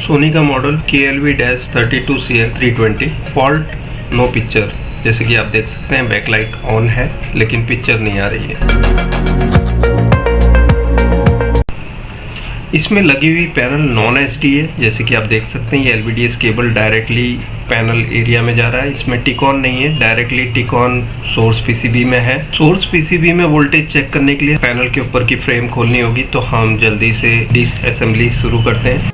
सोनी का model KLV-32CL320 fault no picture. जैसे कि आप देख सकते हैं बैकलाइट ऑन है लेकिन पिक्चर नहीं आ रही है। इसमें लगी हुई पैनल नॉन एचडी है। जैसे कि आप देख सकते हैं ये LVDS cable directly panel area में जा रहा है। इसमें टिकॉन नहीं है, डायरेक्टली टिकॉन सोर्स पीसीबी में है। सोर्स पीसीबी में वोल्टेज चेक करने के लिए पैनल के ऊपर की फ्रेम खोलनी होगी। तो हम जल्दी से डिसअसेंबली शुरू करते हैं।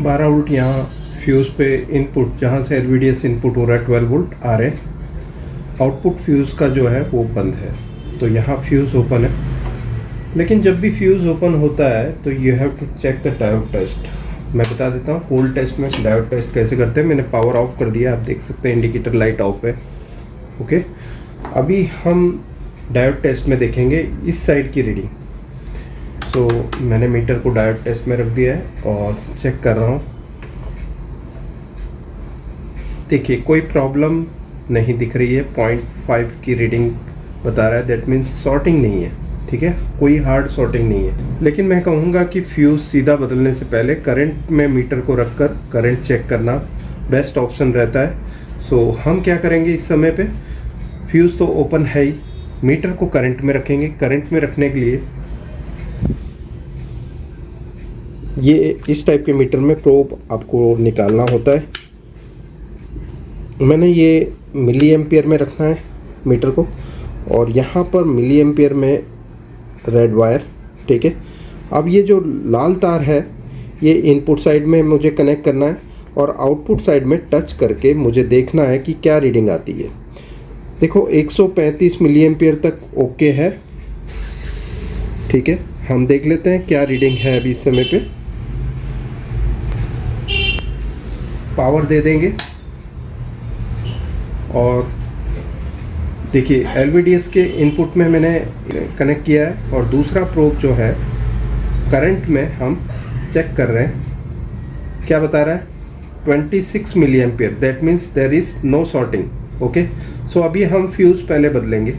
12 वोल्ट यहाँ फ्यूज़ पे इनपुट, जहाँ से LVDS इनपुट हो रहा है 12 वोल्ट आ रहे। आउटपुट फ्यूज़ का जो है वो बंद है, तो यहाँ फ्यूज़ ओपन है। लेकिन जब भी फ्यूज़ ओपन होता है तो you have to check the diode test. मैं बता देता हूँ कोल्ड टेस्ट में डायोड टेस्ट कैसे करते हैं। मैंने पावर ऑफ कर दिया, आप देख सकते हैं इंडिकेटर लाइट ऑफ है। ओके, अभी हम डायोड टेस्ट में देखेंगे इस साइड की रीडिंग। तो मैंने मीटर को डायोड टेस्ट में रख दिया है और चेक कर रहा हूँ। देखिए कोई प्रॉब्लम नहीं दिख रही है। 0.5 की रीडिंग बता रहा है, दैट मीन्स सॉर्टिंग नहीं है। ठीक है, कोई हार्ड सॉर्टिंग नहीं है। लेकिन मैं कहूँगा कि फ्यूज़ सीधा बदलने से पहले करंट में मीटर को रखकर करंट चेक करना बेस्ट ऑप्शन रहता है। सो हम क्या करेंगे इस समय पे, फ्यूज़ तो ओपन है ही, मीटर को करंट में रखेंगे। करंट में रखने के लिए ये इस टाइप के मीटर में प्रोब आपको निकालना होता है। मैंने ये मिली एम्पियर में रखना है मीटर को, और यहाँ पर मिली एम्पियर में रेड वायर। ठीक है, अब ये जो लाल तार है ये इनपुट साइड में मुझे कनेक्ट करना है और आउटपुट साइड में टच करके मुझे देखना है कि क्या रीडिंग आती है। देखो 135 मिली एम्पियर तक ओके है। ठीक है, हम देख लेते हैं क्या रीडिंग है अभी इस समय पे। पावर दे देंगे और देखिए LVDS के इनपुट में मैंने कनेक्ट किया है और दूसरा प्रोब जो है करंट में हम चेक कर रहे हैं। क्या बता रहा है, 26 milliampere. That means there is no sorting. Okay, so अभी हम फ्यूज़ पहले बदलेंगे।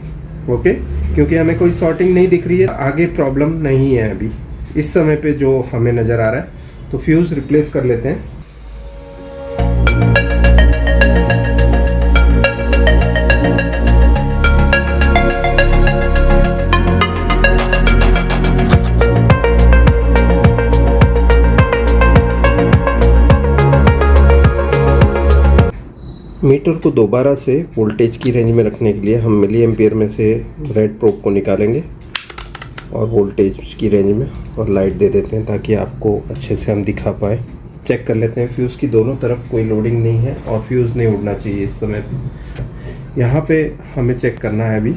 ओके, क्योंकि हमें कोई सॉर्टिंग नहीं दिख रही है, आगे प्रॉब्लम नहीं है अभी इस समय पे जो हमें नज़र आ रहा है। तो फ्यूज़ रिप्लेस कर लेते हैं। मीटर को दोबारा से वोल्टेज की रेंज में रखने के लिए हम मिली एम्पियर में से रेड प्रोब को निकालेंगे और वोल्टेज की रेंज में और लाइट दे देते हैं ताकि आपको अच्छे से हम दिखा पाए। चेक कर लेते हैं फ्यूज़ की दोनों तरफ कोई लोडिंग नहीं है और फ्यूज़ नहीं उड़ना चाहिए इस समय पे। यहाँ पे हमें चेक करना है अभी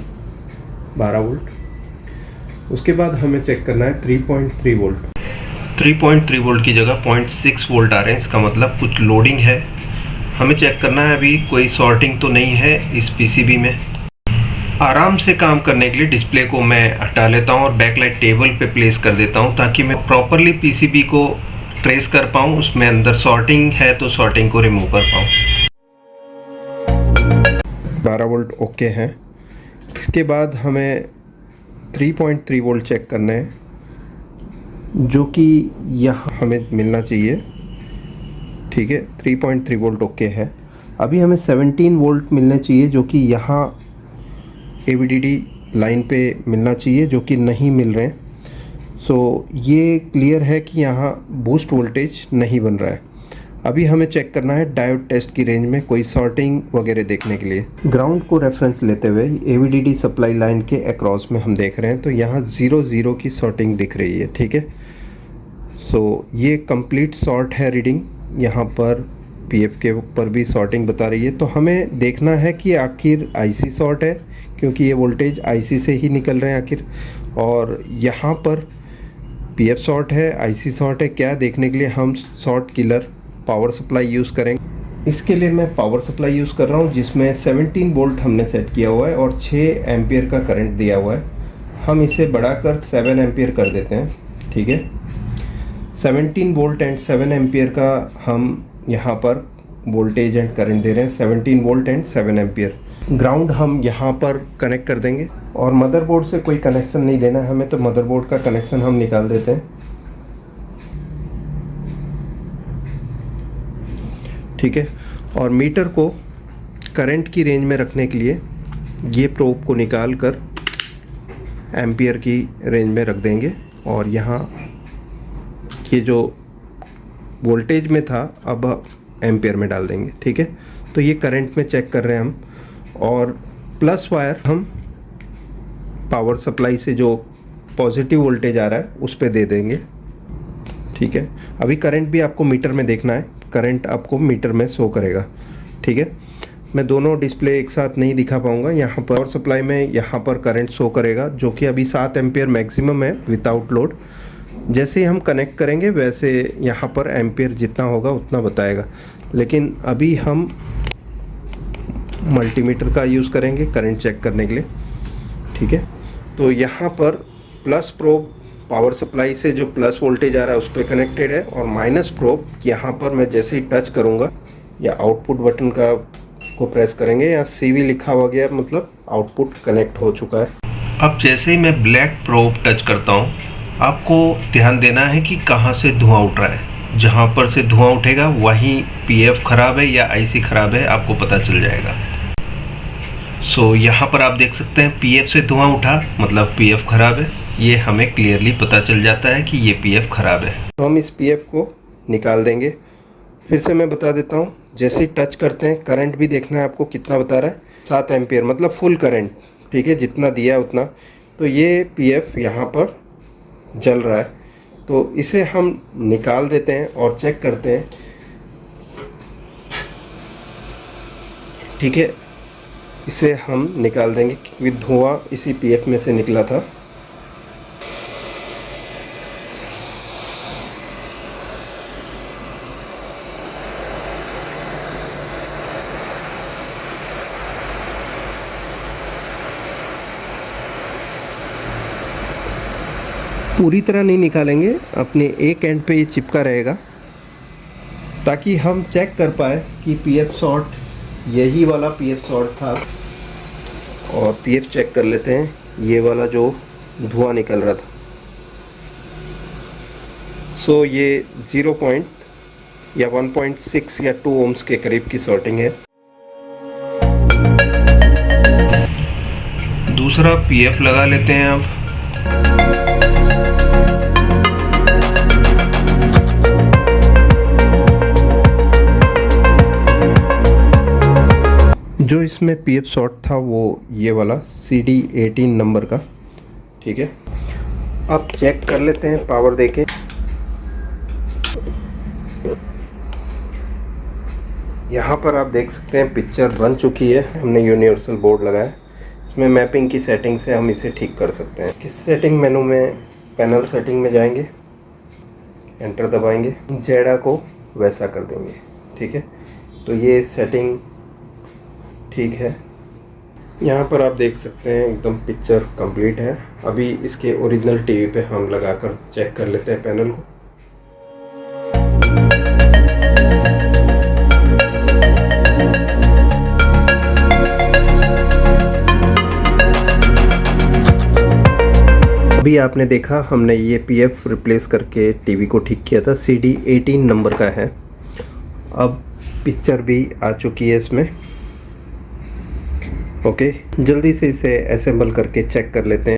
12 वोल्ट। उसके बाद हमें चेक करना है 3.3 वोल्ट। 3.3 वोल्ट की जगह 0.6 वोल्ट आ रहे हैं, इसका मतलब कुछ लोडिंग है। हमें चेक करना है अभी कोई सॉर्टिंग तो नहीं है इस पीसीबी में। आराम से काम करने के लिए डिस्प्ले को मैं हटा लेता हूं और बैकलाइट टेबल पे प्लेस कर देता हूं ताकि मैं प्रॉपरली पीसीबी को ट्रेस कर पाऊं, उसमें अंदर सॉर्टिंग है तो सॉर्टिंग को रिमूव कर पाऊं। 12 वोल्ट ओके हैं। इसके बाद हमें 3.3 वोल्ट चेक करना है जो कि यहाँ हमें मिलना चाहिए। ठीक है, 3.3 वोल्ट ओके है। अभी हमें 17 वोल्ट मिलने चाहिए जो कि यहाँ AVDD लाइन पे मिलना चाहिए, जो कि नहीं मिल रहे हैं। सो ये क्लियर है कि यहाँ बूस्ट वोल्टेज नहीं बन रहा है। अभी हमें चेक करना है डायोड टेस्ट की रेंज में कोई सॉर्टिंग वगैरह देखने के लिए। ग्राउंड को रेफरेंस लेते हुए AVDD सप्लाई लाइन के अक्रॉस में हम देख रहे हैं तो यहाँ 0 की सॉर्टिंग दिख रही है। ठीक है, सो ये कंप्लीट सॉर्ट है रीडिंग। यहाँ पर PF के ऊपर भी सॉर्टिंग बता रही है। तो हमें देखना है कि आखिर IC शॉर्ट है, क्योंकि ये वोल्टेज IC से ही निकल रहे हैं आखिर। और यहाँ पर PF शॉर्ट है, IC शॉर्ट है, क्या देखने के लिए हम short killer power supply use करेंगे। इसके लिए मैं पावर सप्लाई यूज़ कर रहा हूँ जिसमें 17 वोल्ट हमने सेट किया हुआ है और 6 एम्पियर का करंट दिया हुआ है। हम इसे बढ़ाकर 7 एम्पियर कर देते हैं, ठीक है। 17 वोल्ट एंड 7 एम्पियर का हम यहाँ पर वोल्टेज एंड करंट दे रहे हैं, 17 वोल्ट एंड 7 एम्पियर। ग्राउंड हम यहाँ पर कनेक्ट कर देंगे और मदरबोर्ड से कोई कनेक्शन नहीं देना है हमें, तो मदरबोर्ड का कनेक्शन हम निकाल देते हैं, ठीक है। और मीटर को करंट की रेंज में रखने के लिए ये प्रोब को निकाल कर एम्पियर की रेंज में रख देंगे और यहाँ ये जो वोल्टेज में था अब एम्पियर में डाल देंगे, ठीक है। तो ये करंट में चेक कर रहे हैं हम, और प्लस वायर हम पावर सप्लाई से जो पॉजिटिव वोल्टेज आ रहा है उस पे दे देंगे, ठीक है। अभी करंट भी आपको मीटर में देखना है, करंट आपको मीटर में शो करेगा, ठीक है। मैं दोनों डिस्प्ले एक साथ नहीं दिखा पाऊँगा। यहाँ पर पावर सप्लाई में यहाँ पर करंट शो करेगा जो कि अभी 7 एम्पियर मैक्सिमम है विदाउट लोड। जैसे ही हम कनेक्ट करेंगे वैसे यहाँ पर एम्पियर जितना होगा उतना बताएगा, लेकिन अभी हम मल्टीमीटर का यूज़ करेंगे करंट चेक करने के लिए, ठीक है। तो यहाँ पर प्लस प्रोब पावर सप्लाई से जो प्लस वोल्टेज आ रहा है उस पर कनेक्टेड है, और माइनस प्रोब यहाँ पर मैं जैसे ही टच करूँगा या आउटपुट बटन का को प्रेस करेंगे, यहाँ CV लिखा हुआ गया, मतलब आउटपुट कनेक्ट हो चुका है। अब जैसे ही मैं ब्लैक प्रोब टच करता हूँ, आपको ध्यान देना है कि कहाँ से धुआं उठ रहा है। जहाँ पर से धुआं उठेगा वहीं PF ख़राब है या IC ख़राब है आपको पता चल जाएगा। सो यहाँ पर आप देख सकते हैं PF से धुआं उठा मतलब PF ख़राब है, ये हमें क्लियरली पता चल जाता है कि ये PF ख़राब है। तो हम इस PF को निकाल देंगे। फिर से मैं बता देता हूँ, जैसे ही टच करते हैं करंट भी देखना है आपको कितना बता रहा है, 7 एम्पियर मतलब फुल करंट, ठीक है, जितना दिया है उतना। तो ये PF यहाँ पर जल रहा है, तो इसे हम निकाल देते हैं और चेक करते हैं, ठीक है। इसे हम निकाल देंगे क्योंकि धुआं इसी PF में से निकला था। पूरी तरह नहीं निकालेंगे, अपने एक एंड पे ये चिपका रहेगा ताकि हम चेक कर पाए कि PF शॉर्ट यही वाला PF शॉर्ट था। और PF चेक कर लेते हैं, ये वाला जो धुआं निकल रहा था। सो ये 0 या 1.6 या 2 ओम्स के करीब की शॉर्टिंग है। दूसरा PF लगा लेते हैं अब। जो इसमें PF शॉर्ट था वो ये वाला CD18 नंबर का, ठीक है। अब चेक कर लेते हैं पावर देके। यहाँ पर आप देख सकते हैं पिक्चर बन चुकी है, हमने यूनिवर्सल बोर्ड लगाया। इसमें मैपिंग की सेटिंग से हम इसे ठीक कर सकते हैं। किस सेटिंग मेनू में पैनल सेटिंग में जाएंगे, एंटर दबाएंगे, जेडा को वैसा कर देंगे, ठीक है। तो ये सेटिंग ठीक है। यहाँ पर आप देख सकते हैं एकदम पिक्चर कंप्लीट है। अभी इसके ओरिजिनल टीवी पे हम लगाकर चेक कर लेते हैं पैनल को। अभी आपने देखा हमने ये PF रिप्लेस करके टीवी को ठीक किया था, CD18 नंबर का है। अब पिक्चर भी आ चुकी है इसमें, ओके। जल्दी से इसे असेंबल करके चेक कर लेते हैं।